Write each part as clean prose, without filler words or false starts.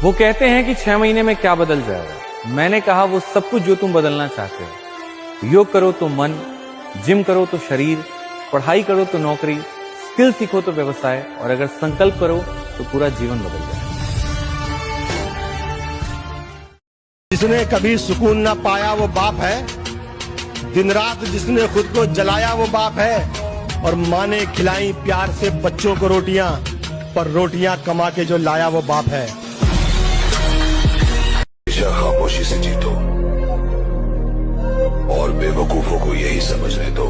वो कहते हैं कि 6 महीने में क्या बदल जाएगा। मैंने कहा वो सब कुछ जो तुम बदलना चाहते हो। योग करो तो मन, जिम करो तो शरीर, पढ़ाई करो तो नौकरी, स्किल सीखो तो व्यवसाय, और अगर संकल्प करो तो पूरा जीवन बदल जाए। जिसने कभी सुकून ना पाया वो बाप है, दिन रात जिसने खुद को जलाया वो बाप है, और माँ ने खिलाई प्यार से बच्चों को रोटियां, पर रोटियां कमा के जो लाया वो बाप है। खामोशी से जीतो और बेवकूफों को यही समझने दो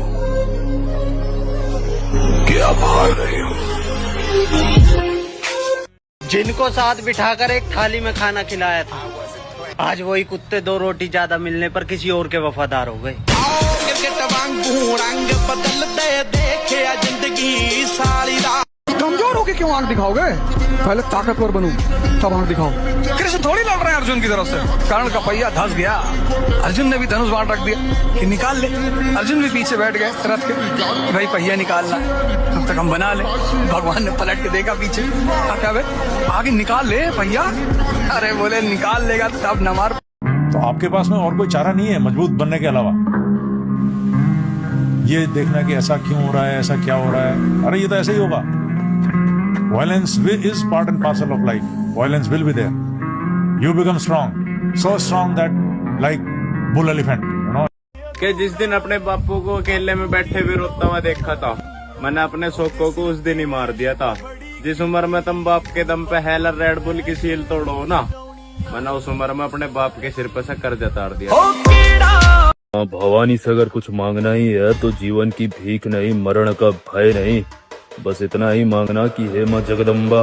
कि आप हार रहे हो। जिनको साथ बिठाकर एक थाली में खाना खिलाया था, आज वही कुत्ते 2 रोटी ज्यादा मिलने पर किसी और के वफादार हो गए। कमजोर होके क्यों आंख दिखाओगे? पहले ताकतवर बनूं तब आंख दिखाओ। कृष्ण थोड़ी लड़ रहे हैं अर्जुन की तरफ से। कर्ण का पहिया धंस गया, अर्जुन ने भी धनुष बाण रख दिया कि निकाल ले। अर्जुन भी पीछे बैठ गए रथ के, भाई पहिया निकालना है, तब तक हम बना ले। भगवान ने पलट के देखा पीछे, क्या भाई आगे निकाल ले पहिया। अरे बोले निकाल लेगा तब न मार। तो आपके पास में और कोई चारा नहीं है मजबूत बनने के अलावा? ये देखना कि ऐसा क्यों हो रहा है, ऐसा क्या हो रहा है, अरे ये तो ऐसे ही होगा। Violence is part and parcel of life. Violence will be there. You become strong, so strong that like bull elephant, you know. कि जिस दिन अपने बापू को अकेले में बैठे हुए रोता हुआ देखा था, मैंने अपने शौकों को उस दिन ही मार दिया था। जिस उम्र में तुम बाप के दम पे हेलर रेड बुल की सील तोड़ो ना, मैंने उस उम्र में अपने बाप के सिर पे से कर्जा तार दिया। भवानी से अगर कुछ मांगना ही है तो जीवन की भीख नहीं, मरण का भय नहीं, बस इतना ही मांगना कि हे माँ जगदम्बा,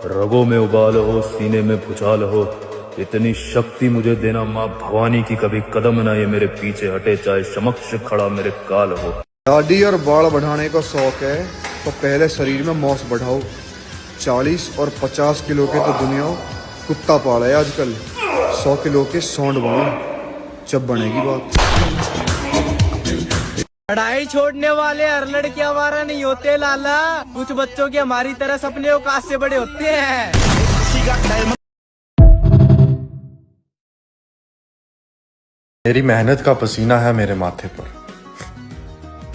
रगों में उबाल हो, सीने में भुचाल हो, इतनी शक्ति मुझे देना माँ भवानी की कभी कदम ना ये मेरे पीछे हटे, चाहे समक्ष खड़ा मेरे काल हो। दाढ़ी और बाल बढ़ाने का शौक है तो पहले शरीर में मौस बढ़ाओ। 40 और 50 किलो के तो दुनिया कुत्ता पाला है आजकल। 100 किलो के सौंड बनो, जब बनेगी बात। पढ़ाई छोड़ने वाले हर लड़के हमारा नहीं होते लाला, कुछ बच्चों के हमारी तरह सपने औकात से बड़े होते हैं। मेरी मेहनत का पसीना है मेरे माथे पर,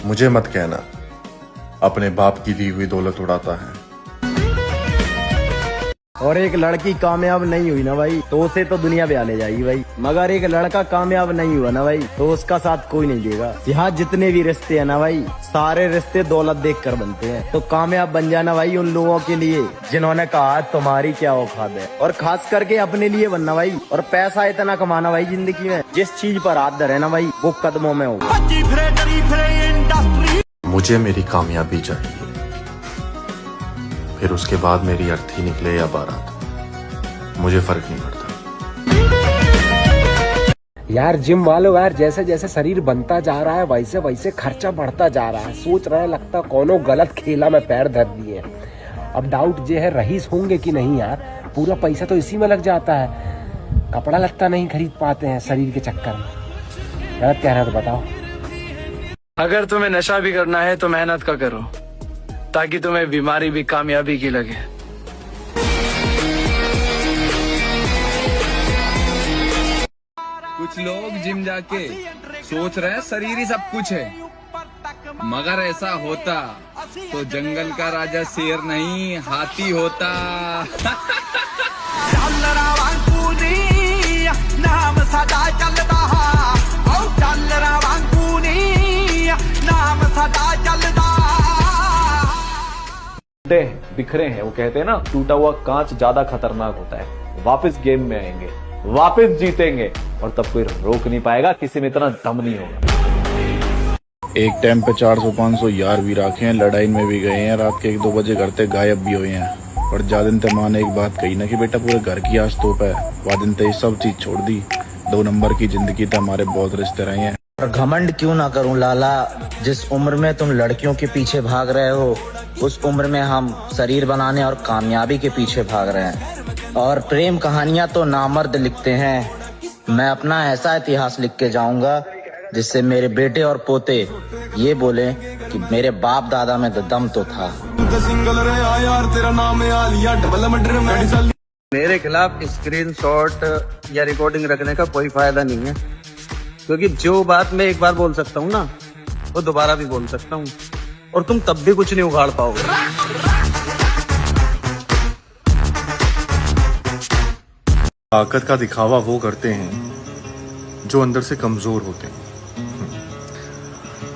मुझे मत कहना अपने बाप की दी हुई दौलत उड़ाता है। और एक लड़की कामयाब नहीं हुई ना भाई तो उसे तो दुनिया पे ले जाएगी भाई, मगर एक लड़का कामयाब नहीं हुआ ना भाई तो उसका साथ कोई नहीं देगा। यहाँ जितने भी रिश्ते हैं ना भाई, सारे रिश्ते दौलत देखकर बनते हैं। तो कामयाब बन जाना भाई उन लोगों के लिए जिन्होंने कहा तुम्हारी क्या औकात है, और खास करके अपने लिए बनना भाई। और पैसा इतना कमाना भाई जिंदगी में, जिस चीज पर हाथ धरे ना भाई वो कदमों में हो। मुझे मेरी कामयाबी चाहिए, फिर उसके बाद मेरी अर्थी निकले या बारात, मुझे फर्क नहीं पड़ता। यार जिम वालों यार, जैसे जैसे शरीर बनता जा रहा है वैसे वैसे खर्चा बढ़ता जा रहा है। सोच रहा है लगता कोनो गलत खेला में पैर धर दिए। अब डाउट ये है रईस होंगे कि नहीं यार, पूरा पैसा तो इसी में लग जाता है, कपड़ा लत्ता नहीं खरीद पाते हैं शरीर के चक्कर में। गलत कह रहा है तो बताओ। अगर तुम्हें नशा भी करना है तो मेहनत का करो, ताकि तुम्हें बीमारी भी कामयाबी की लगे। कुछ लोग जिम जाके सोच रहे हैं शरीर ही सब कुछ है, मगर ऐसा होता तो जंगल का राजा शेर नहीं हाथी होता। नाम सदा चलता, नाम सदा चलता। बिखरे हैं, वो कहते हैं ना टूटा हुआ कांच ज्यादा खतरनाक होता है। वापस गेम में आएंगे, वापस जीतेंगे, और तब कोई रोक नहीं पाएगा, किसी में इतना दम नहीं होगा। एक टाइम पे 400-500 यार भी रखे हैं, लड़ाई में भी गए हैं, रात के 1-2 बजे घर से गायब भी हुए हैं। और जादिन ते माँ ने एक बात कही ना कि बेटा पूरे घर की आज तोप है, वादिन ते सब चीज छोड़ दी। 2 नंबर की जिंदगी तो हमारे बहुत रिश्ते रहे हैं। घमंड क्यों ना करूं लाला, जिस उम्र में तुम लड़कियों के पीछे भाग रहे हो उस उम्र में हम शरीर बनाने और कामयाबी के पीछे भाग रहे हैं। और प्रेम कहानियां तो नामर्द लिखते हैं, मैं अपना ऐसा इतिहास लिख के जाऊंगा जिससे मेरे बेटे और पोते ये बोले कि मेरे बाप दादा में दम तो था। मेरे खिलाफ स्क्रीनशॉट या रिकॉर्डिंग रखने का कोई फायदा नहीं है, क्योंकि जो बात मैं एक बार बोल सकता हूँ ना, वो दोबारा भी बोल सकता हूँ, और तुम तब भी कुछ नहीं उखाड़ पाओगे। ताकत का दिखावा वो करते हैं जो अंदर से कमजोर होते हैं।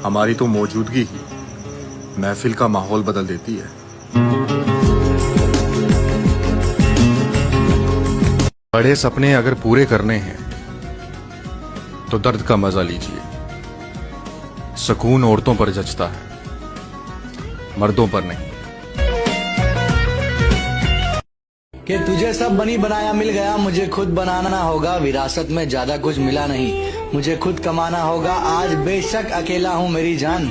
हमारी तो मौजूदगी ही महफिल का माहौल बदल देती है। बड़े सपने अगर पूरे करने हैं तो दर्द का मजा लीजिए। सुकून औरतों पर जचता है, मर्दों पर नहीं। कि तुझे सब बनी बनाया मिल गया, मुझे खुद बनाना होगा। विरासत में ज्यादा कुछ मिला नहीं, मुझे खुद कमाना होगा। आज बेशक अकेला हूँ मेरी जान,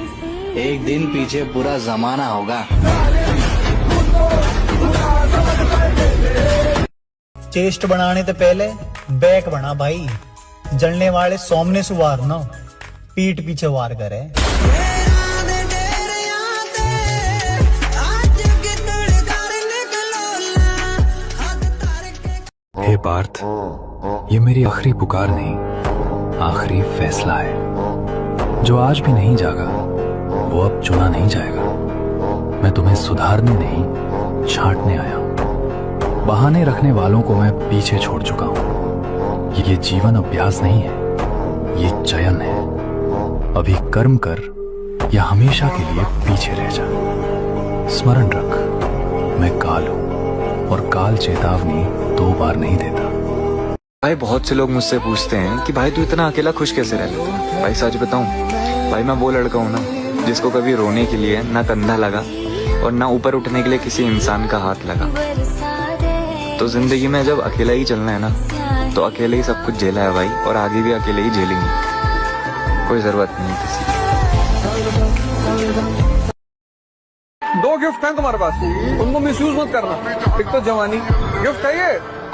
एक दिन पीछे पूरा जमाना होगा। चेस्ट बनाने से पहले बैक बना भाई, जलने वाले सामने से वार ना, पीठ पीछे वार करे। हे पार्थ, ये मेरी आखिरी पुकार नहीं, आखिरी फैसला है। जो आज भी नहीं जागा वो अब चुना नहीं जाएगा। मैं तुम्हें सुधारने नहीं, छांटने आया हूं। बहाने रखने वालों को मैं पीछे छोड़ चुका हूं। ये जीवन अभ्यास नहीं है, ये चयन है। अभी कर्म कर या हमेशा के लिए पीछे रह जा। स्मरण रख, मैं काल हूं और काल चेतावनी 2 बार नहीं देता। भाई बहुत से लोग मुझसे पूछते हैं कि भाई तू इतना अकेला खुश कैसे रह लेता है। भाई सच बताऊं, भाई मैं वो लड़का हूँ ना जिसको कभी रोने के लिए ना कंधा लगा और ना ऊपर उठने के लिए किसी इंसान का हाथ लगा। तो जिंदगी में जब अकेला ही चलना है ना, तो अकेले ही सब कुछ झेला है भाई, और आगे भी अकेले ही झेलेंगे। कोई जरूरत नहीं किसी की। 2 गिफ्ट हैं तुम्हारे पास, उनको मिसयूज मत करना। एक तो जवानी गिफ्ट है, ये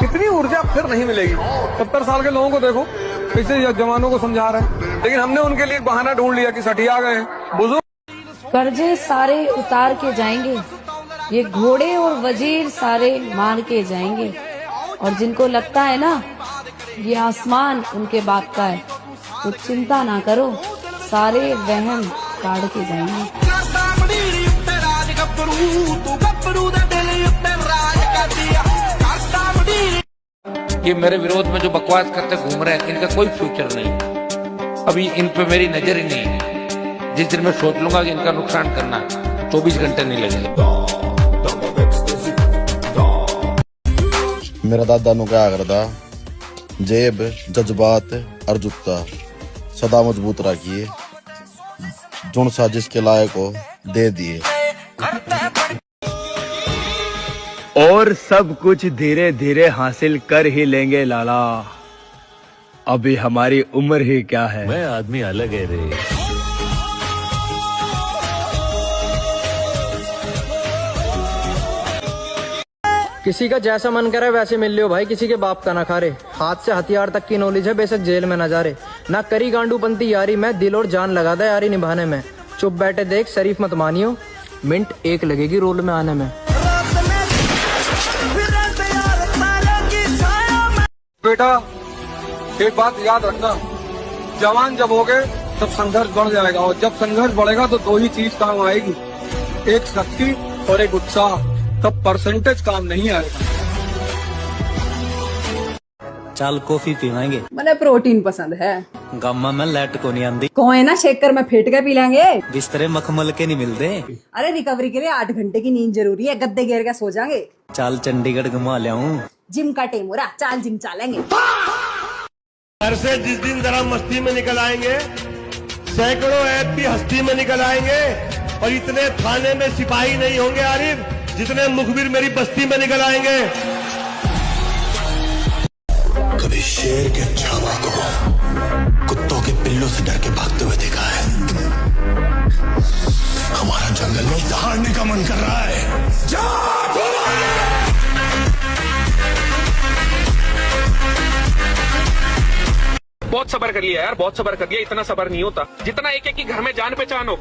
इतनी ऊर्जा फिर नहीं मिलेगी। 70 साल के लोगों को देखो, इसे जवानों को समझा रहे हैं, लेकिन हमने उनके लिए बहाना ढूंढ लिया कि सठिया गए बुजुर्ग। कर्जे सारे उतार के जाएंगे, ये घोड़े और वजीर सारे मार के जाएंगे, और जिनको लगता है ना ये आसमान उनके बाप का है, तो चिंता ना करो, सारे वहम काट के जाएंगे। ये मेरे विरोध में जो बकवास करते घूम रहे हैं, इनका कोई फ्यूचर नहीं। अभी इन पे मेरी नजर ही नहीं है। जिस दिन मैं सोच लूंगा कि इनका नुकसान करना है, 24 घंटे नहीं लगेंगे। मेरा दादा नु क्या करता, जेब जज्बात और जुत्ता सदा मजबूत रखिए, जुन साजिश के लायक हो दे दिए। और सब कुछ धीरे धीरे हासिल कर ही लेंगे लाला, अभी हमारी उम्र ही क्या है। मैं आदमी अलग है रे। किसी का जैसा मन करे वैसे मिल लियो भाई, किसी के बाप का ना खा रे। हाथ से हथियार तक की नॉलेज है, बेशक जेल में न जा रे। ना करी गांडूपंती यारी में, दिल और जान लगा दे यारी निभाने में। चुप बैठे देख, शरीफ मत मानियो, मिनट 1 लगेगी रोल में आने में। बेटा एक बात याद रखना, जवान जब होगे तब संघर्ष बढ़ जाएगा, और जब संघर्ष बढ़ेगा तो 2 ही चीज काम आएगी, एक शक्ति और एक उत्साह। तब परसेंटेज काम नहीं आएगा। चल कॉफी पीवाएंगे। मैंने प्रोटीन पसंद है, गामा में लाइट को नहीं आंदी। कोई ना शेकर में फेंट के पी लेंगे। बिस्तरे मखमल के नहीं मिलते। अरे रिकवरी के लिए 8 घंटे की नींद जरूरी है, गद्दे घेर के सो जाएंगे। चल चंडीगढ़ घुमा लियाऊं। जिम का टेमोरा, चाल जिम चालेंगे। घर से जिस दिन जरा मस्ती में निकल आएंगे, सैकड़ों ऐप भी हस्ती में निकल आएंगे, और इतने थाने में सिपाही नहीं होंगे आरिफ जितने मुखबिर मेरी बस्ती में निकल आएंगे। कभी शेर के छावा को कुत्तों के पिल्लों से डर के भागते हुए देखा है। हमारा जंगल में दहाड़ने का मन कर रहा है। बहुत सब्र कर लिया यार, बहुत सब्र कर लिया। इतना सब्र नहीं होता जितना एक एक की घर में जान पहचान हो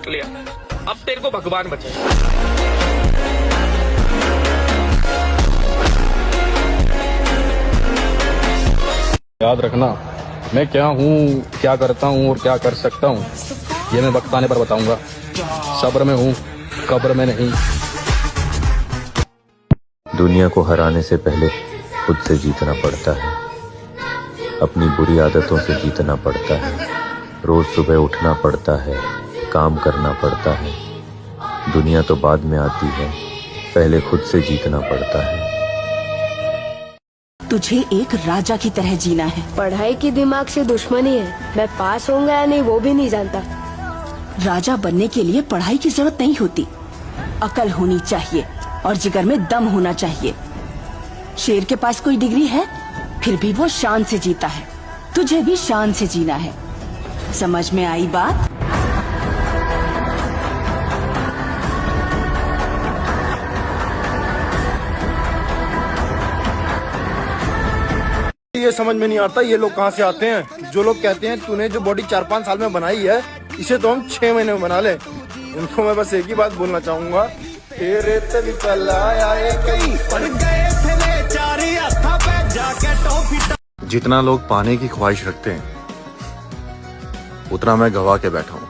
लिया। अब तेरे को भगवान बचाए। याद रखना, मैं क्या हूँ, क्या करता हूँ और क्या कर सकता हूँ, ये मैं वक्त आने पर बताऊंगा। सब्र में हूँ, कब्र में नहीं। दुनिया को हराने से पहले खुद से जीतना पड़ता है, अपनी बुरी आदतों से जीतना पड़ता है, रोज सुबह उठना पड़ता है, काम करना पड़ता है। दुनिया तो बाद में आती है, पहले खुद से जीतना पड़ता है। तुझे एक राजा की तरह जीना है। पढ़ाई की दिमाग से दुश्मनी है, मैं पास होऊंगा या नहीं वो भी नहीं जानता। राजा बनने के लिए पढ़ाई की जरूरत नहीं होती, अकल होनी चाहिए और जिगर में दम होना चाहिए। शेर के पास कोई डिग्री है, फिर भी वो शान से जीता है। तुझे भी शान से जीना है। समझ में आई बात? ये समझ में नहीं आता ये लोग कहाँ से आते हैं, जो लोग कहते हैं तूने जो बॉडी 4-5 साल में बनाई है इसे तो हम 6 महीने में बना ले। उनको मैं बस एक ही बात बोलना चाहूंगा, जितना लोग पाने की ख्वाहिश रखते हैं उतना मैं गवा के बैठा हूँ।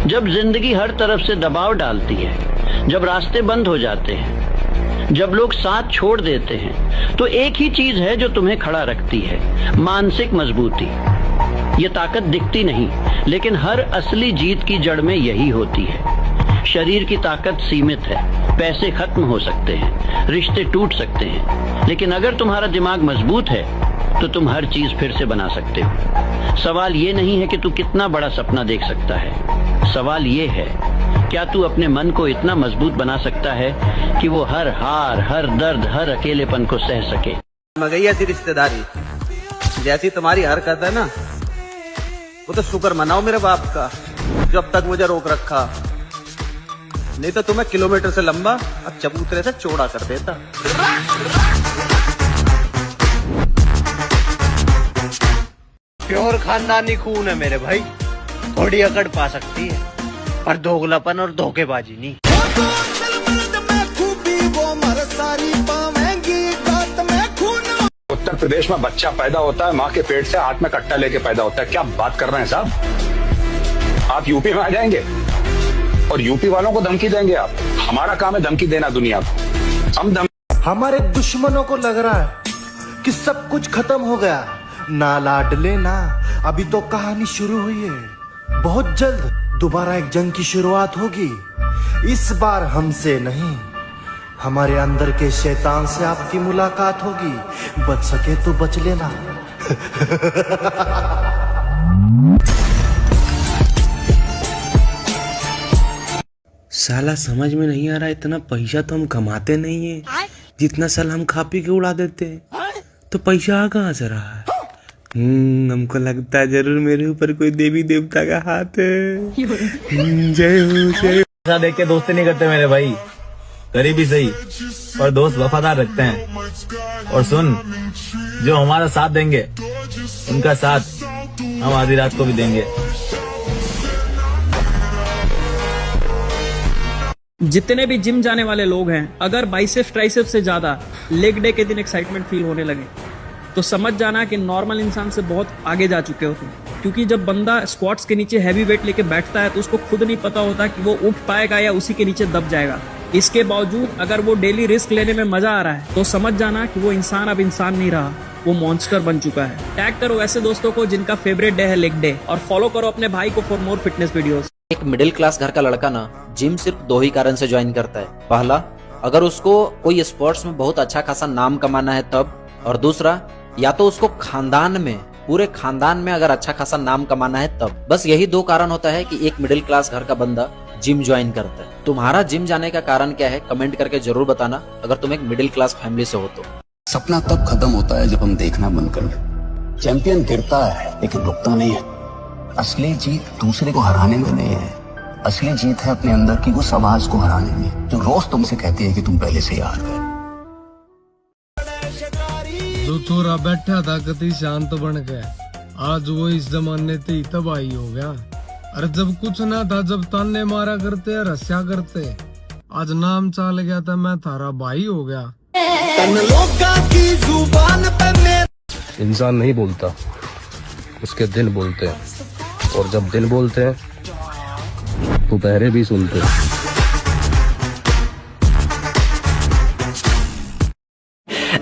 जब जिंदगी हर तरफ से दबाव डालती है, जब रास्ते बंद हो जाते हैं, जब लोग साथ छोड़ देते हैं, तो एक ही चीज है जो तुम्हें खड़ा रखती है, मानसिक मजबूती। ये ताकत दिखती नहीं, लेकिन हर असली जीत की जड़ में यही होती है। शरीर की ताकत सीमित है, पैसे खत्म हो सकते हैं, रिश्ते टूट सकते हैं, लेकिन अगर तुम्हारा दिमाग मजबूत है तो तुम हर चीज फिर से बना सकते हो। सवाल ये नहीं है कि तू कितना बड़ा सपना देख सकता है, सवाल ये है क्या तू अपने मन को इतना मजबूत बना सकता है कि वो हर हार, हर दर्द, हर अकेलेपन को सह सके। मगैया ऐसी रिश्तेदारी जैसी तुम्हारी हरकत है ना, वो तो शुक्र मनाओ मेरे बाप का जो अब तक मुझे रोक रखा, नहीं तो तुम्हें किलोमीटर से लंबा और चबूतरे से चौड़ा कर देता। प्योर खानदानी खून है मेरे भाई, थोड़ी अकड़ पा सकती है पर दोगलापन और धोखेबाजी नहीं। उत्तर प्रदेश में बच्चा पैदा होता है माँ के पेट से, हाथ में कट्टा लेके पैदा होता है। क्या बात कर रहे हैं साहब? आप यूपी में आ जाएंगे और यूपी वालों को धमकी देंगे आप। हमारा काम है धमकी देना दुनिया को। हम हमारे दुश्मनों को लग रहा है कि सब कुछ खत्म हो गया। ना लाडले ना, अभी तो कहानी शुरू हुई है। बहुत जल्द दोबारा एक जंग की शुरुआत होगी। इस बार हमसे नहीं, हमारे अंदर के शैतान से आपकी मुलाकात होगी। बच सके तो बच लेना। साला समझ में नहीं आ रहा, इतना पैसा तो हम कमाते नहीं है जितना साल हम खा पी के उड़ा देते हैं, तो पैसा आ कहाँ से रहा है? हमको लगता है जरूर मेरे ऊपर कोई देवी देवता का हाथ है। जय हो जय। पैसा देख के दोस्ती नहीं करते मेरे भाई, गरीबी सही पर दोस्त वफादार रखते हैं। और सुन, जो हमारा साथ देंगे उनका साथ हम आधी रात को भी देंगे। जितने भी जिम जाने वाले लोग हैं, अगर बाइसेप्स ट्राइसेप्स से ज्यादा लेग डे के दिन एक्साइटमेंट फील होने लगे तो समझ जाना कि नॉर्मल इंसान से बहुत आगे जा चुके होते हैं। क्योंकि जब बंदा स्क्वाट्स के नीचे हैवी वेट लेके बैठता है तो उसको खुद नहीं पता होता कि वो उठ पाएगा या उसी के नीचे दब जाएगा। इसके बावजूद अगर वो डेली रिस्क लेने में मजा आ रहा है तो समझ जाना कि वो इंसान अब इंसान नहीं रहा, वो मॉन्स्टर बन चुका है। टैग करो ऐसे दोस्तों को जिनका फेवरेट डे है लेग डे, और फॉलो करो अपने भाई को फॉर मोर फिटनेस वीडियोस। एक मिडिल क्लास घर का लड़का ना जिम सिर्फ 2 ही कारण से ज्वाइन करता है। पहला, अगर उसको कोई स्पोर्ट्स में बहुत अच्छा खासा नाम कमाना है तब, और दूसरा, या तो उसको खानदान में, पूरे खानदान में अगर अच्छा खासा नाम कमाना है तब। बस यही 2 कारण होता है कि एक मिडिल क्लास घर का बंदा जिम ज्वाइन करता है। तुम्हारा जिम जाने का कारण क्या है कमेंट करके जरूर बताना, अगर तुम एक मिडिल क्लास फैमिली से हो तो। सपना तब खत्म होता है जब हम देखना बंद कर दें। चैंपियन गिरता है लेकिन रुकता नहीं है। असली जीत दूसरे को हराने में नहीं है, असली जीत है अपने अंदर की उस आवाज को हराने में जो रोज तुमसे कहती है कि तुम पहले से ही हार गए। जो छोरा बैठा था कति शांत बन के, आज वो इस जमाने ते तबाही हो गया। अरे जब कुछ ना था, जब ताने मारा करते, हंसा करते, आज नाम चल गया था, मैं थारा भाई हो गया। इंसान नहीं बोलता, उसके दिन बोलते हैं, और जब दिन बोलते हैं तो पहरे भी सुनते हैं।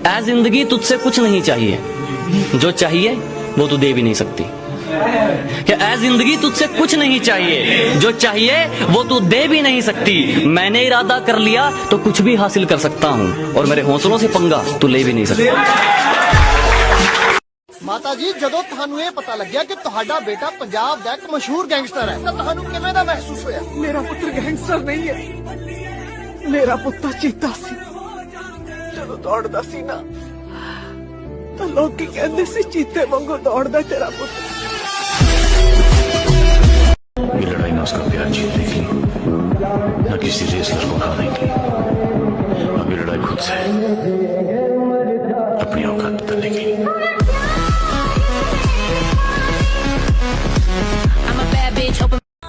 ऐ जिंदगी तुझसे कुछ नहीं चाहिए, जो चाहिए वो तू दे भी नहीं सकती। क्या ऐ जिंदगी तुझसे कुछ नहीं चाहिए, जो चाहिए वो तू दे भी नहीं सकती। मैंने इरादा कर लिया तो कुछ भी हासिल कर सकता हूँ, और मेरे हौसलों से पंगा तू ले भी नहीं सकता। माता जी, ਜਦੋਂ ਤੁਹਾਨੂੰ ਇਹ ਪਤਾ ਲੱਗਿਆ ਕਿ ਤੁਹਾਡਾ ਬੇਟਾ ਪੰਜਾਬ ਦਾ ਇੱਕ ਮਸ਼ਹੂਰ ਗੈਂਗਸਟਰ ਹੈ ਤਾਂ ਤੁਹਾਨੂੰ ਕਿਵੇਂ ਦਾ ਮਹਿਸੂਸ ਹੋਇਆ? मेरा पुत्र गैंगस्टर नहीं है, मेरा पुत्र चीता सी। ਜਦੋਂ ਦੌੜਦਾ ਸੀ ਨਾ ਤਾਂ ਲੋਕੀ ਕਹਿੰਦੇ ਸੀ ਚੀਤੇ ਵਾਂਗੂ ਦੌੜਦਾ ਤੇਰਾ ਪੁੱਤ। ये लड़ाई ना उसका प्यार जीतने की, न किसी रेसलर को हारने की। अब ये लड़ाई खुद से, अपनी औकात बदलने की।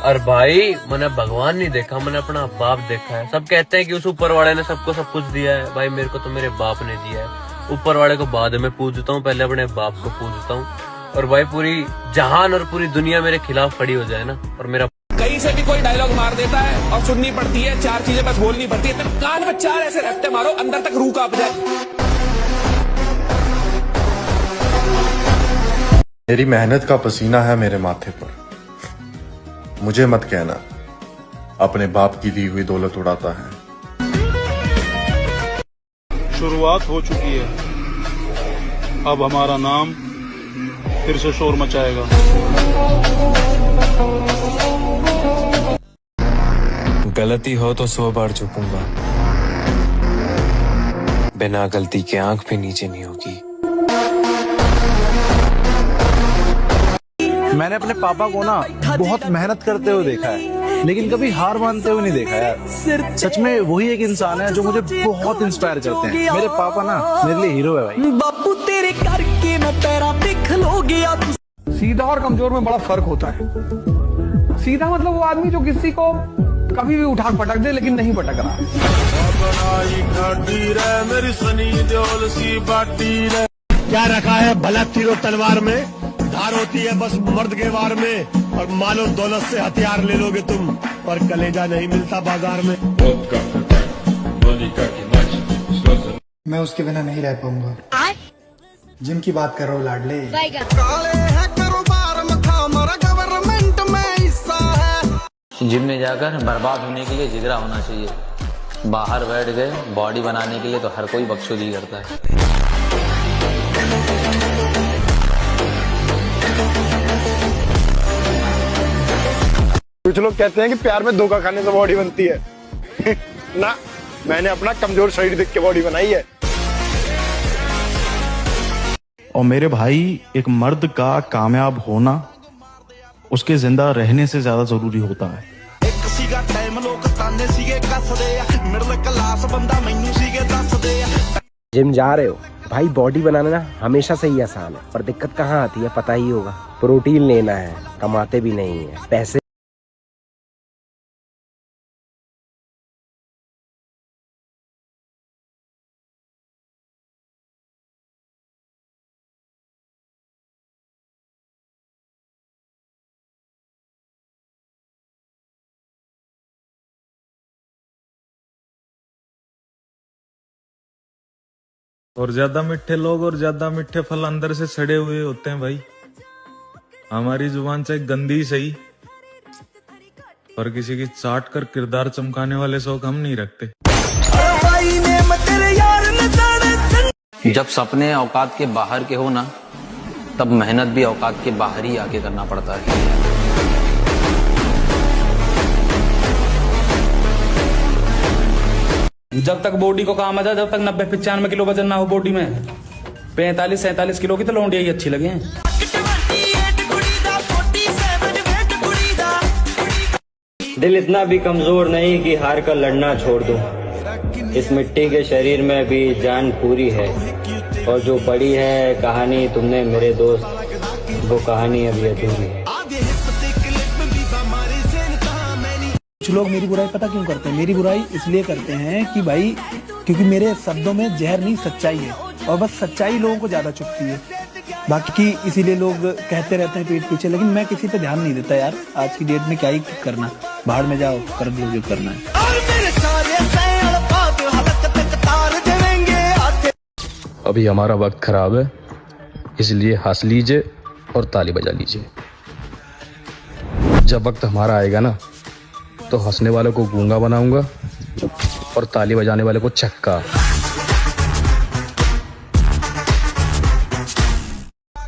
और भाई मैंने भगवान नहीं देखा, मैंने अपना बाप देखा है। सब कहते हैं कि उस ऊपर वाले ने सबको सब कुछ दिया है, भाई मेरे को तो मेरे बाप ने दिया है। ऊपर वाले को बाद में पूजता हूँ, पहले अपने बाप को पूजता हूँ। और भाई पूरी जहान और पूरी दुनिया मेरे खिलाफ खड़ी हो जाए ना, और मेरा कहीं से भी कोई डायलॉग मार देता है और सुननी पड़ती है, चार चीजें बस बोलनी पड़ती है, तो कान में चार ऐसे रखते मारो अंदर तक रूह कांप जाए। मेरी मेहनत का पसीना है मेरे माथे पर, मुझे मत कहना अपने बाप की दी हुई दौलत उड़ाता है। शुरुआत हो चुकी है, अब हमारा नाम फिर से शोर मचाएगा। गलती हो तो 100 बार झुकूंगा, बिना गलती के आंख भी नीचे नहीं होगी। मैंने अपने पापा को ना बहुत मेहनत करते हुए देखा है, लेकिन कभी हार मानते हुए नहीं देखा यार। सच में वही एक इंसान है जो मुझे बहुत इंस्पायर करते हैं। मेरे पापा ना मेरे लिए हीरो है भाई। बापू तेरे करके मैं तेरा देख लो गया। सीधा और कमजोर में बड़ा फर्क होता है। सीधा मतलब वो आदमी जो किसी को कभी भी उठा पटक दे लेकिन नहीं पटक रहा। क्या रखा है भला तीरों तलवार में, धार होती है बस मर्द के वार में, और मालो दौलत से हथियार ले लोगे तुम, पर कलेजा नहीं मिलता बाजार में। मैं उसके बिना नहीं रह पाऊंगा। जिम की बात कर रहा हूँ लाडले। जिम में जाकर बर्बाद होने के लिए जिगरा होना चाहिए। बाहर बैठ गए बॉडी बनाने के लिए तो हर कोई बकचोदी करता है। कुछ लोग कहते हैं कि प्यार में धोखा खाने से बॉडी बनती है ना, मैंने अपना कमजोर शरीर देख के बॉडी बनाई है। और मेरे भाई, एक मर्द का कामयाब होना उसके जिंदा रहने से ज्यादा जरूरी होता है। जिम जा रहे हो भाई, बॉडी बनाना ना हमेशा से ही आसान है, पर दिक्कत कहाँ आती है पता ही होगा। प्रोटीन लेना है, कमाते भी नहीं है पैसे। और ज्यादा मीठे लोग और ज्यादा मीठे फल अंदर से सड़े हुए होते हैं भाई। हमारी जुबान से गंदी सही, पर किसी की चाट कर किरदार चमकाने वाले शौक हम नहीं रखते। जब सपने औकात के बाहर के हो ना, तब मेहनत भी औकात के बाहर ही आके करना पड़ता है। जब तक बॉडी को काम आ जाए, जब तक 90-95 किलो वजन ना हो बॉडी में, 45-47 किलो की तो लौंडिया ही अच्छी लगे। दिल इतना भी कमजोर नहीं कि हार कर लड़ना छोड़ दूं। इस मिट्टी के शरीर में भी जान पूरी है, और जो पड़ी है कहानी तुमने मेरे दोस्त, वो कहानी अभी अधूरी है। कुछ लोग मेरी बुराई पता क्यों करते हैं? मेरी बुराई इसलिए करते हैं कि भाई क्योंकि मेरे शब्दों में जहर नहीं सच्चाई है, और बस सच्चाई लोगों को ज्यादा चुभती है। बाकी इसीलिए लोग कहते रहते हैं पीठ पीछे, लेकिन मैं किसी पे ध्यान नहीं देता यार। आज की डेट में क्या ही करना, बाहर में जाओ, कर लो जो करना है। अभी हमारा वक्त खराब है, इसलिए हंस लीजिए और ताली बजा लीजिए। जब वक्त हमारा आएगा ना, तो हंसने वालों को गूंगा बनाऊंगा और ताली बजाने वाले को छक्का।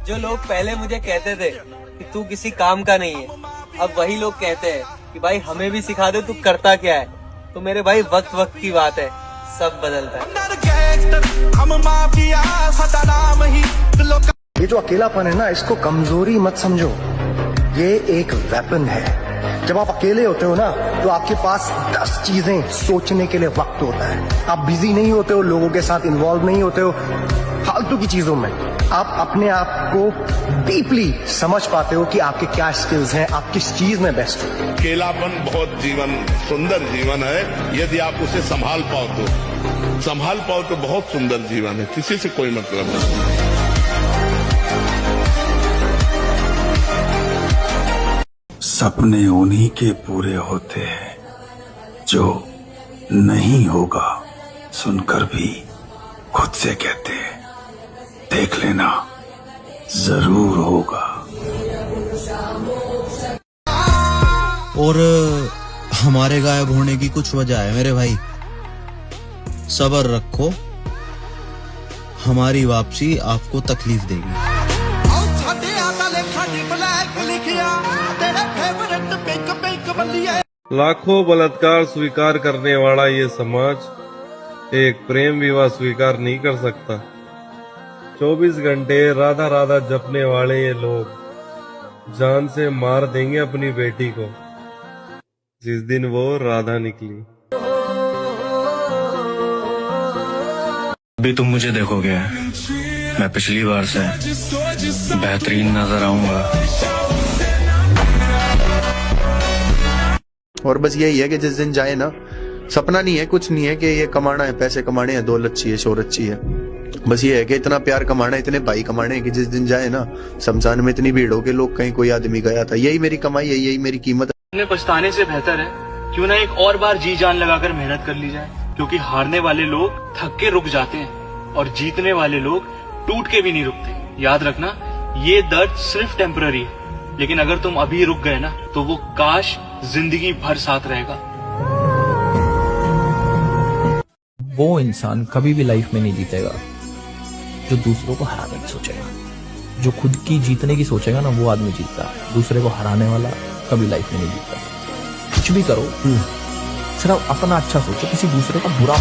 जो लोग पहले मुझे कहते थे कि तू किसी काम का नहीं है, अब वही लोग कहते हैं कि भाई हमें भी सिखा दे तू करता क्या है। तो मेरे भाई वक्त वक्त की बात है, सब बदलता है। ये जो अकेलापन है ना, इसको कमजोरी मत समझो, ये एक वेपन है। जब आप अकेले होते हो ना, तो आपके पास 10 चीजें सोचने के लिए वक्त होता है। आप बिजी नहीं होते हो, लोगों के साथ इन्वॉल्व नहीं होते हो फालतू की चीजों में। आप अपने आप को डीपली समझ पाते हो कि आपके क्या स्किल्स हैं, आप किस चीज में बेस्ट हो। अकेलापन बहुत सुंदर जीवन है, यदि आप उसे संभाल पाओ तो बहुत सुंदर जीवन है, किसी से कोई मतलब नहीं। सपने उन्हीं के पूरे होते हैं जो नहीं होगा सुनकर भी खुद से कहते हैं देख लेना जरूर होगा। और हमारे गायब होने की कुछ वजह है मेरे भाई, सब्र रखो, हमारी वापसी आपको तकलीफ देगी। लाखों बलात्कार स्वीकार करने वाला ये समाज एक प्रेम विवाह स्वीकार नहीं कर सकता। 24 घंटे राधा राधा जपने वाले ये लोग जान से मार देंगे अपनी बेटी को जिस दिन वो राधा निकली। अभी तुम मुझे देखोगे, मैं पिछली बार से बेहतरीन नजर आऊंगा। और बस यही है कि जिस दिन जाए ना, सपना नहीं है, कुछ नहीं है कि ये कमाना है, पैसे कमाने हैं, दौलत चाहिए, शोहरत चाहिए। बस ये है कि इतना प्यार कमाना है, इतने भाई कमाने हैं कि जिस दिन जाए ना, शमशान में इतनी भीड़ हो के लोग कहीं कोई आदमी गया था। यही मेरी कमाई है, यही मेरी कीमत है। पछताने से बेहतर है क्यों ना एक और बार जी जान लगाकर मेहनत कर ली जाए, क्योंकि हारने वाले लोग थक के रुक जाते हैं और जीतने वाले लोग टूट के भी नहीं रुकते। याद रखना, ये दर्द सिर्फ टेम्पररी है, लेकिन अगर तुम अभी रुक गए ना, तो वो काश जिंदगी भर साथ रहेगा। वो इंसान कभी भी लाइफ में नहीं जीतेगा जो दूसरों को हराने की सोचेगा। जो खुद की जीतने की सोचेगा ना, वो आदमी जीतता है। दूसरे को हराने वाला कभी लाइफ में नहीं जीतता। कुछ भी करो, सिर्फ अपना अच्छा सोचो, किसी दूसरे का बुरा।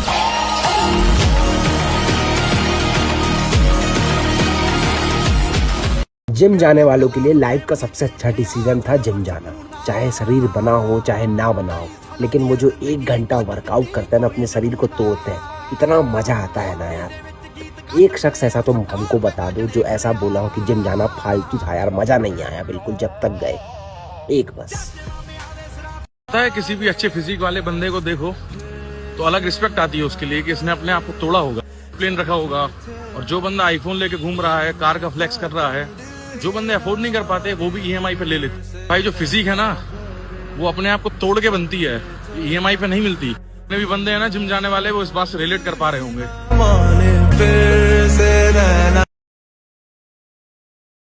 जिम जाने वालों के लिए लाइफ का सबसे अच्छा डिसीजन था जिम जाना। चाहे शरीर बना हो चाहे ना बना हो, लेकिन वो जो 1 घंटा वर्कआउट करते हैं ना, अपने शरीर को तोड़ते हैं, इतना मजा आता है ना यार। एक शख्स ऐसा तुम हमको बता दो जो ऐसा बोला हो कि जिम जाना फालतू था यार, मजा नहीं आया बिल्कुल जब तक गए। एक बस पता है, किसी भी अच्छे फिजिक वाले बंदे को देखो तो अलग रिस्पेक्ट आती है उसके लिए कि इसने अपने आप को तोड़ा होगा, प्लेन रखा होगा। और जो बंदा आईफोन लेके घूम रहा है, कार का फ्लेक्स कर रहा है, जो बंदे अफोर्ड नहीं कर पाते वो भी EMI पे ले लेते। भाई जो फिजिक है ना, वो अपने आप को तोड़ के बनती है, EMI पे नहीं मिलती। जितने भी बंदे हैं ना जिम जाने वाले, वो इस बात से रिलेट कर पा रहे होंगे।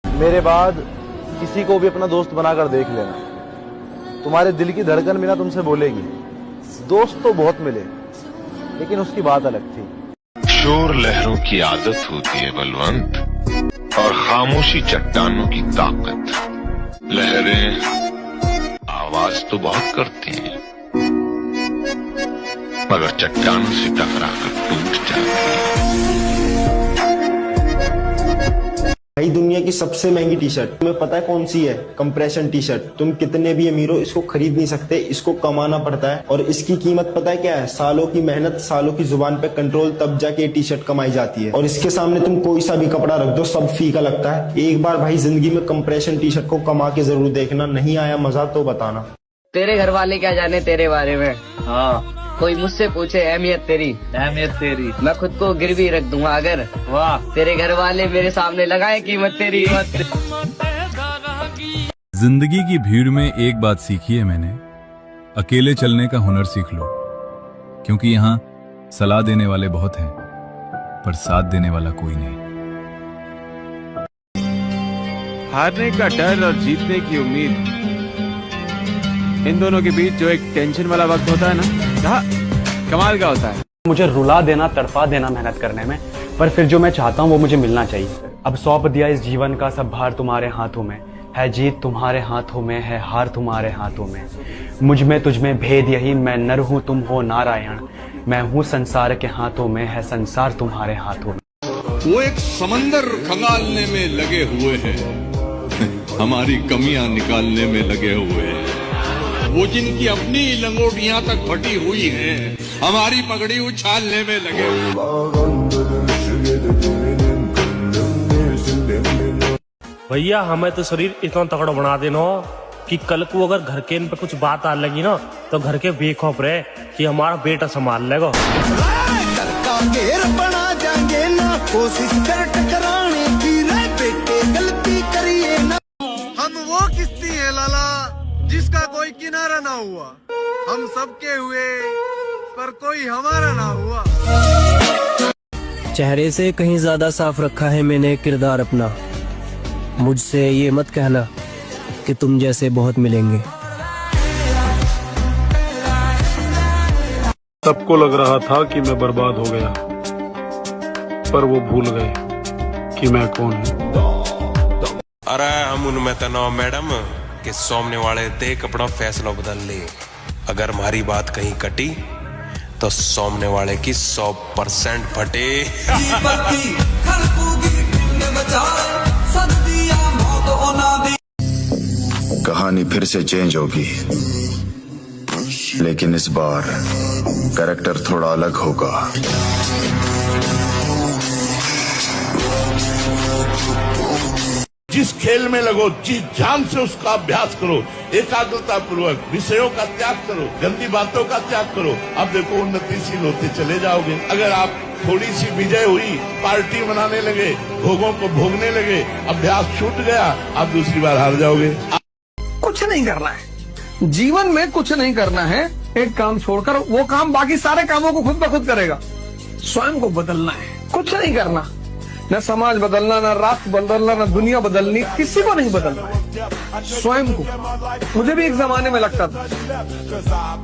मेरे बाद किसी को भी अपना दोस्त बनाकर देख लेना, तुम्हारे दिल की धड़कन भी ना तुमसे बोलेगी। दोस्त तो बहुत मिले, लेकिन उसकी बात अलग थी। शोर लहरों की आदत होती है बलवंत, और खामोशी चट्टानों की ताकत। लहरें आवाज तो बहुत करती हैं, मगर चट्टानों से टकराकर टूट जाती है। भाई दुनिया की सबसे महंगी टी शर्ट तुम्हें पता है कौन सी है? Compression T shirt. तुम कितने भी अमीर हो, इसको खरीद नहीं सकते, इसको कमाना पड़ता है। और इसकी कीमत पता है क्या है? सालों की मेहनत, सालों की जुबान पे कंट्रोल, तब जाके टी शर्ट कमाई जाती है। और इसके सामने तुम कोई सा भी कपड़ा रख दो, सब फीका लगता है। एक बार भाई जिंदगी में कंप्रेशन टी शर्ट को कमा के जरूर देखना। नहीं आया मजा तो बताना। तेरे घर वाले क्या जाने तेरे बारे में। हाँ, कोई मुझसे पूछे अहमियत तेरी मैं खुद को गिरवी रख दूंगा अगर वाह तेरे घर वाले मेरे सामने लगाए कीमत तेरी। जिंदगी की भीड़ में एक बात सीखी है मैंने, अकेले चलने का हुनर सीख लो, क्योंकि यहाँ सलाह देने वाले बहुत हैं पर साथ देने वाला कोई नहीं। हारने का डर और जीतने की उम्मीद, इन दोनों के बीच जो एक टेंशन वाला वक्त होता है ना, कमाल का होता है। मुझे रुला देना, तड़पा देना मेहनत करने में, पर फिर जो मैं चाहता हूँ वो मुझे मिलना चाहिए। अब सौंप दिया इस जीवन का सब भार तुम्हारे हाथों में, है जीत तुम्हारे हाथों में, है हार तुम्हारे हाथों में। मुझ में तुझ में भेद यही, मैं नर हूँ तुम हो नारायण, मैं हूँ संसार के हाथों में, है संसार तुम्हारे हाथों में। वो एक समंदर खंगालने में लगे हुए हैं, हमारी कमियां निकालने में लगे हुए हैं। वो जिनकी अपनी लंगोटियां तक फटी हुई हैं, हमारी पगड़ी उछालने में लगे भैया हमें तो शरीर इतना तगड़ा बना देना कि कल को अगर घर के इन पे कुछ बात आ लगी ना तो घर के बेखौफ रहे कि हमारा बेटा संभाल लेगा। बना जाएंगे ना, कोशिश कर टकराने की, रे बेटे गलती करिए ना। हम वो किस्ती है लाला जिसका कोई किनारा ना हुआ, हम सबके हुए पर कोई हमारा ना हुआ। चेहरे से कहीं ज्यादा साफ रखा है मैंने किरदार अपना, मुझसे ये मत कहना कि तुम जैसे बहुत मिलेंगे। सबको लग रहा था कि मैं बर्बाद हो गया, पर वो भूल गए कि मैं कौन हूँ। अरे हम उनमें तनाव मैडम कि सामने वाले देख अपना फैसला बदल ले। अगर हमारी बात कहीं कटी तो सामने वाले की 100% फटे। कहानी फिर से चेंज होगी, लेकिन इस बार कैरेक्टर थोड़ा अलग होगा। जिस खेल में लगो, जी जान से उसका अभ्यास करो, एकाग्रता पूर्वक विषयों का त्याग करो, गंदी बातों का त्याग करो। अब देखो उन्नतिशील होते चले जाओगे। अगर आप थोड़ी सी विजय हुई, पार्टी मनाने लगे, भोगों को भोगने लगे, अभ्यास छूट गया, आप दूसरी बार हार जाओगे। कुछ नहीं करना है जीवन में, कुछ नहीं करना है। एक काम छोड़कर वो काम बाकी सारे कामों को खुद ब खुद करेगा। स्वयं को बदलना है, कुछ नहीं करना। न समाज बदलना, न राष्ट्र बदलना, न दुनिया बदलनी, किसी को नहीं बदलना है, स्वयं को। मुझे भी एक जमाने में लगता था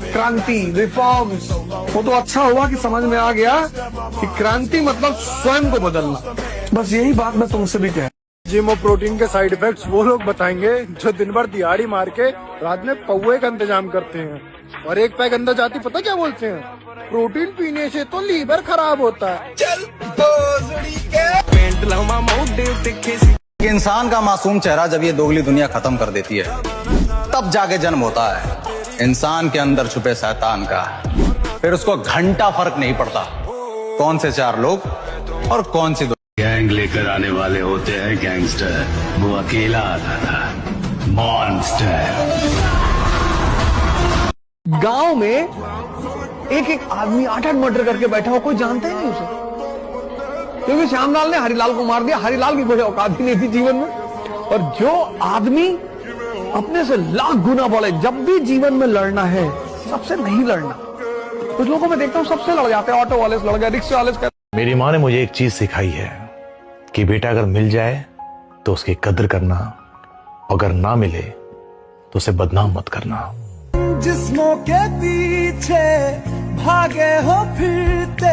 क्रांति, रिफॉर्म्स, वो तो अच्छा हुआ कि समझ में आ गया कि क्रांति मतलब स्वयं को बदलना। बस यही बात मैं तुमसे भी कह। जिम और प्रोटीन के साइड इफेक्ट्स वो लोग बताएंगे जो दिन भर दिहाड़ी मार के रात में पौवे का इंतजाम करते हैं, और एक पैक अंदर जाती पता क्या बोलते हैं, प्रोटीन पीने से तो लीवर खराब होता है। चल इंसान का मासूम चेहरा जब ये दोगली दुनिया खत्म कर देती है, तब जाके जन्म होता है इंसान के अंदर छुपे शैतान का। फिर उसको घंटा फर्क नहीं पड़ता कौन से चार लोग और कौन सी गैंग लेकर आने वाले होते हैं गैंगस्टर, वो अकेला आता था मॉन्स्टर। गांव में एक एक आदमी 8-8 मर्डर करके बैठा हो, कोई जानता ही नहीं उसे, क्योंकि श्यामलाल ने हरिलाल को मार दिया। हरिलाल की कोई औकात ही नहीं थी जीवन में। और जो आदमी अपने से लाख गुना बोले, जब भी जीवन में लड़ना है सबसे नहीं लड़ना। कुछ लोगों में देखता हूँ सबसे लड़ जाते हैं, ऑटो वाले से लड़ गए, रिक्शा वाले से। मेरी माँ ने मुझे एक चीज सिखाई है कि बेटा अगर मिल जाए तो उसकी कदर करना, अगर ना मिले तो उसे बदनाम मत करना। जिस्मों के पीछे भागे हो फिरते,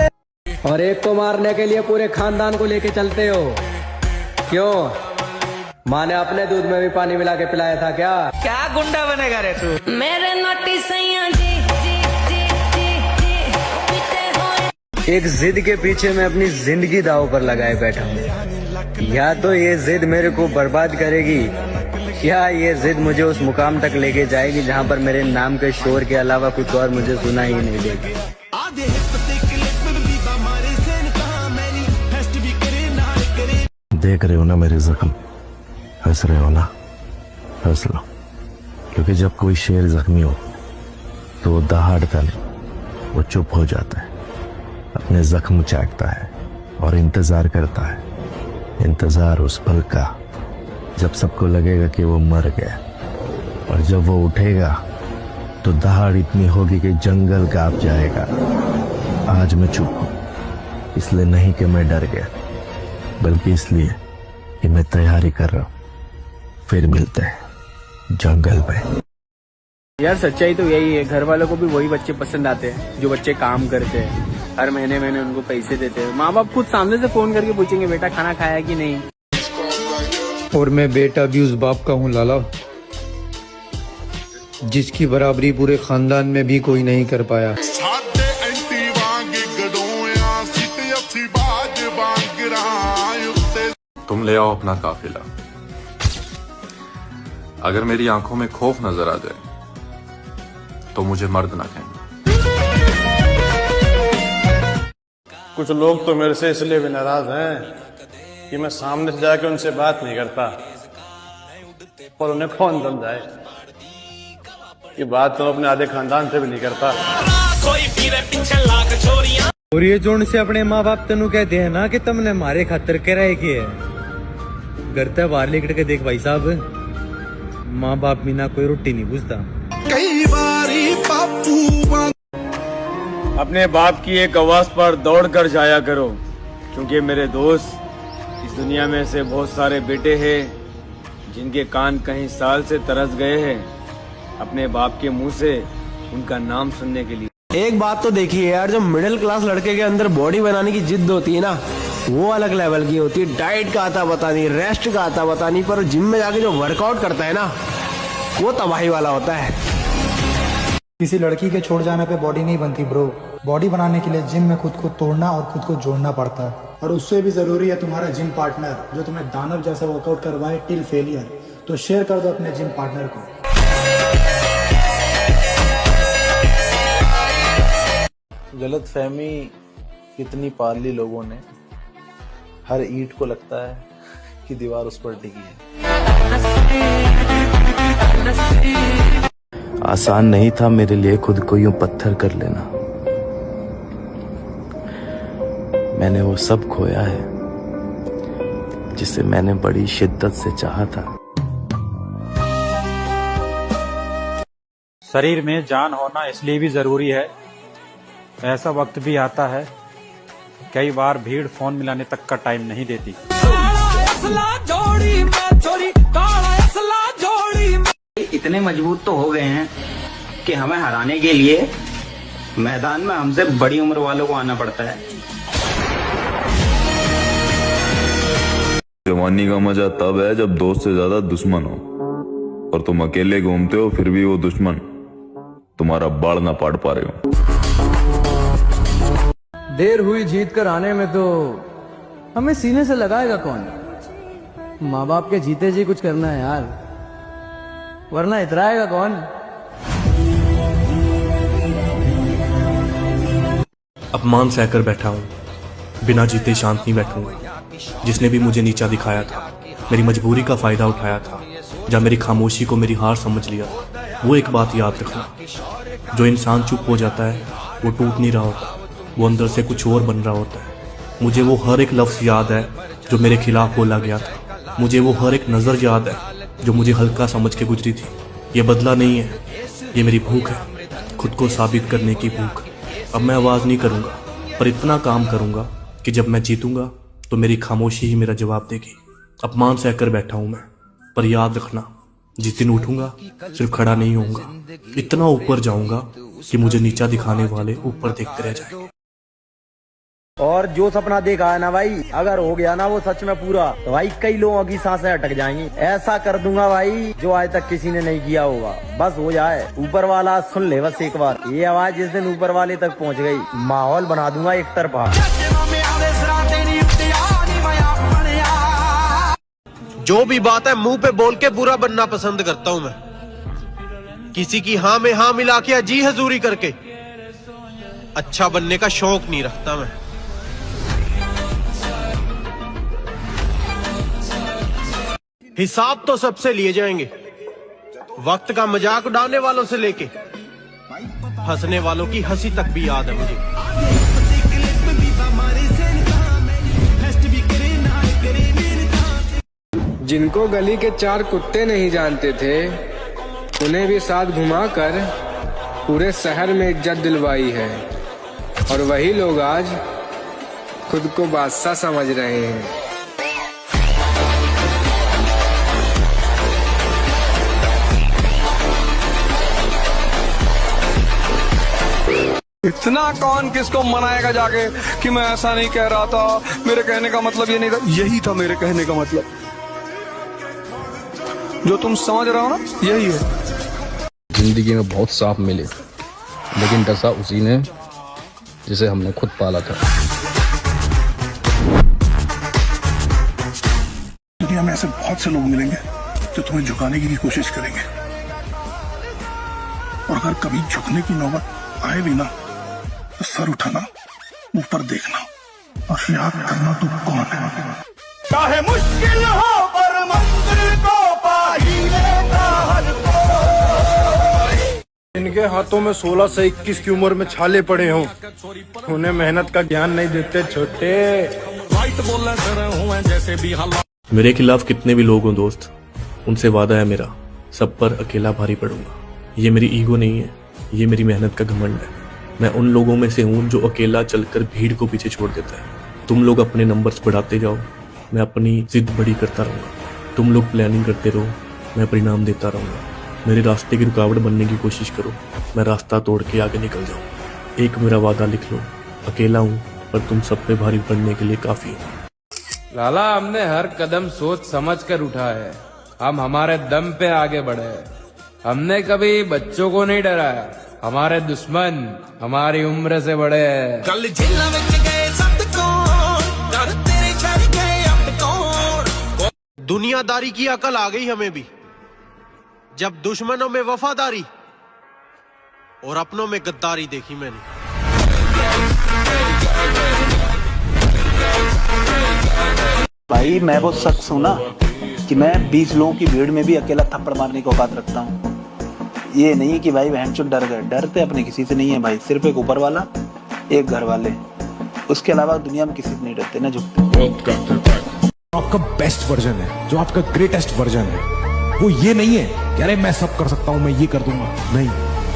और एक को मारने के लिए पूरे खानदान को लेके चलते हो क्यों? माँ ने अपने दूध में भी पानी मिला के पिलाया था क्या? क्या गुंडा बनेगा रे तू? मेरे नोटी सैया जी। एक जिद के पीछे मैं अपनी जिंदगी दांव पर लगाए बैठा हूँ। या तो ये जिद मेरे को बर्बाद करेगी, या ये जिद मुझे उस मुकाम तक लेके जाएगी जहाँ पर मेरे नाम के शोर के अलावा कुछ और मुझे सुना ही नहीं देगी। देख रहे हो ना मेरे जख्म, हंस रहे हो ना, हंस लो, क्योंकि जब कोई शेर जख्मी हो तो वो दहाड़ता नहीं, वो चुप हो जाता है, अपने जख्म चाटता है और इंतजार करता है। इंतजार उस पल का जब सबको लगेगा कि वो मर गया, और जब वो उठेगा तो दहाड़ इतनी होगी कि जंगल कांप जाएगा। आज मैं चुप हूं, इसलिए नहीं कि मैं डर गया, बल्कि इसलिए कि मैं तैयारी कर रहा हूं। फिर मिलते हैं जंगल में। यार सच्चाई तो यही है, घर वालों को भी वही बच्चे पसंद आते हैं जो बच्चे काम करते हैं, हर महीने महीने उनको पैसे देते हैं। माँ बाप खुद सामने से फोन करके पूछेंगे बेटा खाना खाया कि नहीं। और मैं बेटा भी उस बाप का हूँ लाला, जिसकी बराबरी पूरे खानदान में भी कोई नहीं कर पाया। तुम ले आओ अपना काफिला। अगर मेरी आंखों में खौफ नजर आ जाए तो मुझे मर्द ना कहेंगे। कुछ लोग तो मेरे से इसलिए भी नाराज हैं कि मैं सामने से जाके उनसे बात नहीं करता, और उन्हें कौन समझाए कि बात तो अपने आधे खानदान से भी नहीं करता। और ये जोन से अपने माँ बाप तेनू कहते हैं ना कि तुमने हमारे खातर कराए किए घर ते बाहर लेकर के देख भाई साहब, माँ बाप बिना कोई रोटी नहीं पूछता। कई बारी बापू अपने बाप की एक आवाज पर दौड़ कर जाया करो, क्योंकि मेरे दोस्त इस दुनिया में से बहुत सारे बेटे हैं जिनके कान कहीं साल से तरस गए हैं अपने बाप के मुंह से उनका नाम सुनने के लिए। एक बात तो देखिए यार, जो मिडिल क्लास लड़के के अंदर बॉडी बनाने की जिद होती है ना, वो अलग लेवल की होती है। डाइट का आता पता नहीं, रेस्ट का आता पता नहीं, पर जिम में जाके जो वर्कआउट करता है ना, वो तबाही वाला होता है। किसी लड़की के छोड़ जाने पे बॉडी नहीं बनती ब्रो। बॉडी बनाने के लिए जिम में खुद को तोड़ना और खुद को जोड़ना पड़ता है, और उससे भी जरूरी है तुम्हारा जिम पार्टनर जो तुम्हें दानव जैसा वर्कआउट करवाए टिल फेलियर। तो शेयर कर दो अपने जिम पार्टनर को। गलतफहमी कितनी पाल ली लोगों ने, हर ईंट को लगता है कि दीवार उस पर टिकी है। आसान नहीं था मेरे लिए खुद को यूं पत्थर कर लेना। मैंने वो सब खोया है जिसे मैंने बड़ी शिद्दत से चाहा था। शरीर में जान होना इसलिए भी जरूरी है, ऐसा वक्त भी आता है कई बार भीड़ फोन मिलाने तक का टाइम नहीं देती। इतने मजबूत तो हो गए हैं कि हमें हराने के लिए मैदान में हमसे बड़ी उम्र वालों को आना पड़ता है। जवानी का मजा तब है जब दोस्त से ज्यादा दुश्मन हो, और तुम अकेले घूमते हो फिर भी वो दुश्मन तुम्हारा बाड़ ना पाड़ पा रहे हो। देर हुई जीत कर आने में तो हमें सीने से लगाएगा कौन। माँ बाप के जीते जी कुछ करना है यार, वरना इतराएगा कौन। अपमान सहकर बैठा हूँ, बिना जीते शांत नहीं बैठूंगा। जिसने भी मुझे नीचा दिखाया था, मेरी मजबूरी का फायदा उठाया था, जब मेरी खामोशी को मेरी हार समझ लिया, वो एक बात याद रखना, जो इंसान चुप हो जाता है वो टूट नहीं रहा होता, वो अंदर से कुछ और बन रहा होता है। मुझे वो हर एक लफ्ज याद है जो मेरे खिलाफ बोला गया था। मुझे वो हर एक नजर याद है जो मुझे हल्का समझ के गुजरी थी। ये बदला नहीं है, ये मेरी भूख है, खुद को साबित करने की भूख। अब मैं आवाज नहीं करूंगा, पर इतना काम करूंगा कि जब मैं जीतूंगा तो मेरी खामोशी ही मेरा जवाब देगी। अपमान सहकर बैठा हूं मैं, पर याद रखना, जिस दिन उठूंगा सिर्फ खड़ा नहीं होऊंगा, इतना ऊपर जाऊंगा कि मुझे नीचा दिखाने वाले ऊपर देखते रह जाएंगे। और जो सपना देखा है ना भाई, अगर हो गया ना वो सच में पूरा, तो भाई कई लोगों की सांसें अटक जाएंगी। ऐसा कर दूंगा भाई जो आज तक किसी ने नहीं किया होगा। बस हो जाए, ऊपर वाला सुन ले बस एक बार। ये आवाज जिस दिन ऊपर वाले तक पहुंच गई, माहौल बना दूंगा एक तरफा। जो भी बात है मुंह पे बोल के बुरा बनना पसंद करता हूँ मैं। किसी की हाँ में हाँ मिला के जी हजूरी करके अच्छा बनने का शौक नहीं रखता मैं। हिसाब तो सबसे लिए जाएंगे, वक्त का मजाक उड़ाने वालों से लेके हंसने वालों की हंसी तक भी याद है मुझे। जिनको गली के 4 कुत्ते नहीं जानते थे, उन्हें भी साथ घुमाकर पूरे शहर में इज्जत दिलवाई है, और वही लोग आज खुद को बादशाह समझ रहे हैं। इतना कौन किसको मनाएगा जाके कि मैं ऐसा नहीं कह रहा था, मेरे कहने का मतलब ये नहीं था। यही था मेरे कहने का मतलब, जो तुम समझ रहे हो ना, यही है। जिंदगी में बहुत सांप मिले, लेकिन डसा उसी ने जिसे हमने खुद पाला था। दुनिया में ऐसे बहुत से लोग मिलेंगे जो तुम्हें झुकाने की भी कोशिश करेंगे, और अगर कभी झुकने की नौबत आए भी ना, तो सर उठाना, ऊपर देखना और याद करना तुम कौन है। चाहे मुश्किल हो पर मंजिल को पा ही लेता हर कोई। इनके हाथों में 16 से 21 की उम्र में छाले पड़े हों, उन्हें मेहनत का ज्ञान नहीं देते छोटे। मेरे खिलाफ कितने भी लोग हों दोस्त, उनसे वादा है मेरा, सब पर अकेला भारी पड़ूंगा। ये मेरी ईगो नहीं है, ये मेरी मेहनत का घमंड है। मैं उन लोगों में से हूँ जो अकेला चलकर भीड़ को पीछे छोड़ देता है। तुम लोग अपने नंबर्स बढ़ाते जाओ, मैं अपनी जिद बड़ी करता रहूँगा। तुम लोग प्लानिंग करते रहो, मैं परिणाम देता रहूँगा। मेरे रास्ते की रुकावट बनने की कोशिश करो, मैं रास्ता तोड़ के आगे निकल जाऊँ। एक मेरा वादा लिख लो, अकेला हूँ पर तुम सब पे भारी पड़ने के लिए काफी हूँ। लाला, हमने हर कदम सोच समझ कर उठा है, हम हमारे दम पे आगे बढ़े। हमने कभी बच्चों को नहीं डराया, हमारे दुश्मन हमारी उम्र से बड़े हैं। कल जेल में गए सब कौन, डर तेरे छड़ गए अब कौन। दुनियादारी की अकल आ गई हमें भी, जब दुश्मनों में वफादारी और अपनों में गद्दारी देखी मैंने। भाई मैं वो शख्स हूँ ना कि मैं 20 लोगों की भीड़ में भी अकेला थप्पड़ मारने की औकात रखता हूँ। ये नहीं कि भाई बहन चुट डर गए, डरते अपने किसी से नहीं है भाई, सिर्फ एक ऊपर वाला, एक घर वाले, उसके अलावा दुनिया में किसी से नहीं डरते ना झुकते। आपका बेस्ट वर्जन है, जो आपका ग्रेटेस्ट वर्जन है, वो ये नहीं है कि अरे मैं सब कर सकता हूँ, मैं ये कर दूंगा। नहीं,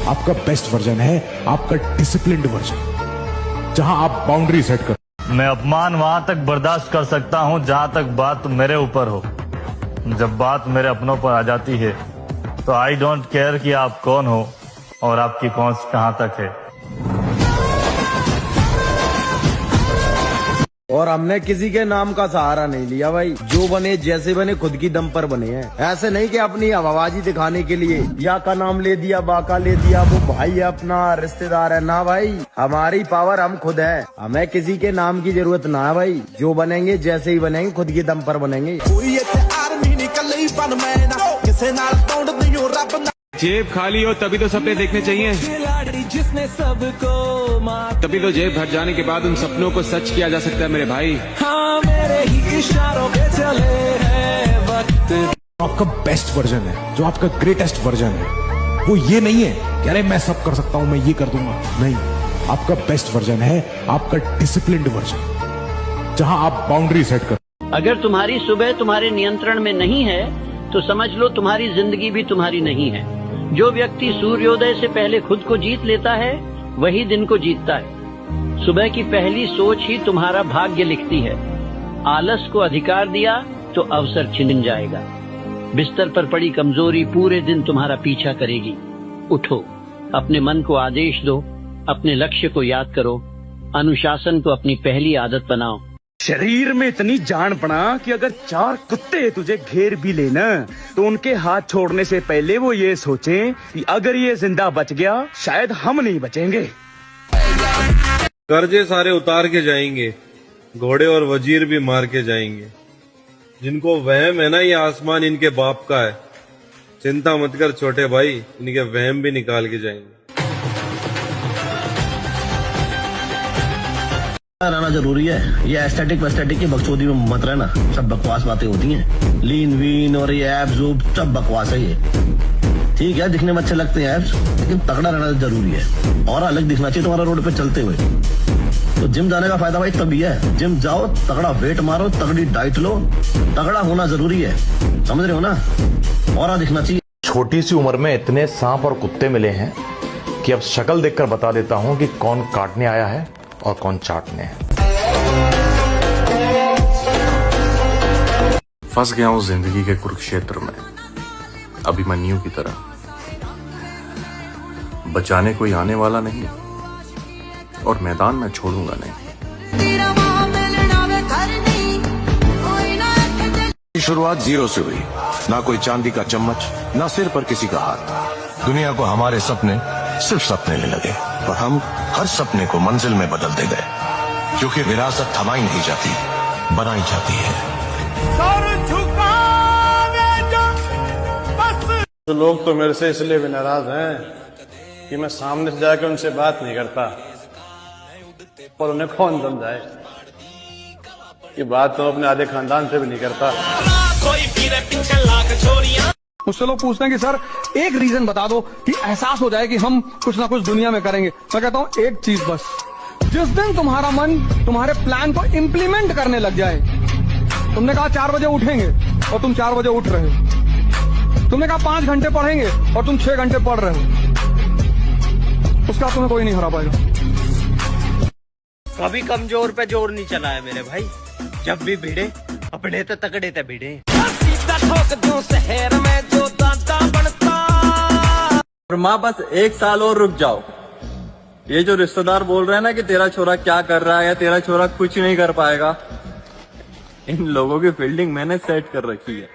आपका बेस्ट वर्जन है आपका डिसिप्लिन्ड वर्जन, जहां आप बाउंड्री सेट कर। मैं अपमान वहां तक बर्दाश्त कर सकता हूं जहां तक बात मेरे ऊपर हो। जब बात मेरे अपनों पर आ जाती है तो आई डोंट केयर कि आप कौन हो और आपकी पहुंच कहां तक है। और हमने किसी के नाम का सहारा नहीं लिया भाई, जो बने जैसे बने खुद की दम पर बने हैं। ऐसे नहीं कि अपनी हवाबाजी दिखाने के लिए या का नाम ले दिया, बाका ले दिया, वो भाई है अपना, रिश्तेदार है ना भाई। हमारी पावर हम खुद है, हमें किसी के नाम की जरूरत ना है भाई। जो बनेंगे जैसे ही बनेंगे खुद की दम पर बनेंगे। जेब खाली हो तभी तो सपने देखने चाहिए, तभी तो जेब भर जाने के बाद उन सपनों को सच किया जा सकता है मेरे भाई। हाँ मेरे ही इशारों पे चले है वक्त। आपका बेस्ट वर्जन है, जो आपका ग्रेटेस्ट वर्जन है, वो ये नहीं है कि अरे मैं सब कर सकता हूँ, मैं ये कर दूंगा। नहीं, आपका बेस्ट वर्जन है आपका डिसिप्लिन्ड वर्जन, जहां आप बाउंड्री सेट कर। अगर तुम्हारी सुबह तुम्हारे नियंत्रण में नहीं है तो समझ लो तुम्हारी जिंदगी भी तुम्हारी नहीं है। जो व्यक्ति सूर्योदय से पहले खुद को जीत लेता है वही दिन को जीतता है। सुबह की पहली सोच ही तुम्हारा भाग्य लिखती है। आलस को अधिकार दिया तो अवसर छिन जाएगा। बिस्तर पर पड़ी कमजोरी पूरे दिन तुम्हारा पीछा करेगी। उठो, अपने मन को आदेश दो, अपने लक्ष्य को याद करो, अनुशासन को अपनी पहली आदत बनाओ। शरीर में इतनी जान पड़ा कि अगर 4 कुत्ते तुझे घेर भी लेना तो उनके हाथ छोड़ने से पहले वो ये सोचें कि अगर ये जिंदा बच गया शायद हम नहीं बचेंगे। कर्जे सारे उतार के जाएंगे, घोड़े और वजीर भी मार के जाएंगे। जिनको वहम है ना ये आसमान इनके बाप का है, चिंता मत कर छोटे भाई, इनके वहम भी निकाल के जाएंगे। रहना जरूरी है, ये एस्थेटिक की बकचोदी में मत रहना, सब बकवास बातें होती हैं। लीन वीन और ये एब्स सब बकवास है ये। ठीक है, दिखने में अच्छे लगते हैं एब्स, लेकिन तगड़ा रहना जरूरी है और अलग दिखना चाहिए तुम्हारा रोड पे चलते हुए। तो जिम जाने का फायदा भाई तभी है, जिम जाओ, तगड़ा वेट मारो, तगड़ी डाइट लो, तगड़ा होना जरूरी है, समझ रहे हो ना, और दिखना चाहिए। छोटी सी उम्र में इतने सांप और कुत्ते मिले हैं कि अब शक्ल देखकर बता देता हूं कि कौन काटने आया है और कौन चाटने है। फंस गया हूं जिंदगी के कुरुक्षेत्र में, अभिमन्यु की तरह। बचाने कोई आने वाला नहीं और मैदान में छोड़ूंगा नहीं। शुरुआत जीरो से हुई, ना कोई चांदी का चम्मच, ना सिर पर किसी का हाथ। दुनिया को हमारे सपने सिर्फ सपने में लगे और हम हर सपने को मंजिल में बदलते गए, क्योंकि विरासत थमाई नहीं जाती, बनाई जाती है। तो लोग तो मेरे से इसलिए भी नाराज हैं कि मैं सामने से जाके उनसे बात नहीं करता, और उन्हें कौन समझाए कि बात तो अपने आधे खानदान से भी नहीं करता। मुझसे लोग पूछते हैं कि सर एक रीजन बता दो कि एहसास हो जाए कि हम कुछ ना कुछ दुनिया में करेंगे। मैं कहता हूँ एक चीज बस, जिस दिन तुम्हारा मन तुम्हारे प्लान को इम्प्लीमेंट करने लग जाए। तुमने कहा 4 बजे उठेंगे और तुम 4 बजे उठ रहे हो, तुमने कहा 5 घंटे पढ़ेंगे और तुम 6 घंटे पढ़ रहे हो, उसका तुम्हें कोई नहीं हरा पाएगा। कभी कमजोर पे जोर नहीं चला है मेरे भाई, जब भी भिड़े अपने तो तकड़े ते भिड़े। और माँ बस 1 साल और रुक जाओ। ये जो रिश्तेदार बोल रहे हैं ना कि तेरा छोरा क्या कर रहा है या तेरा छोरा कुछ नहीं कर पाएगा, इन लोगों की फील्डिंग मैंने सेट कर रखी है।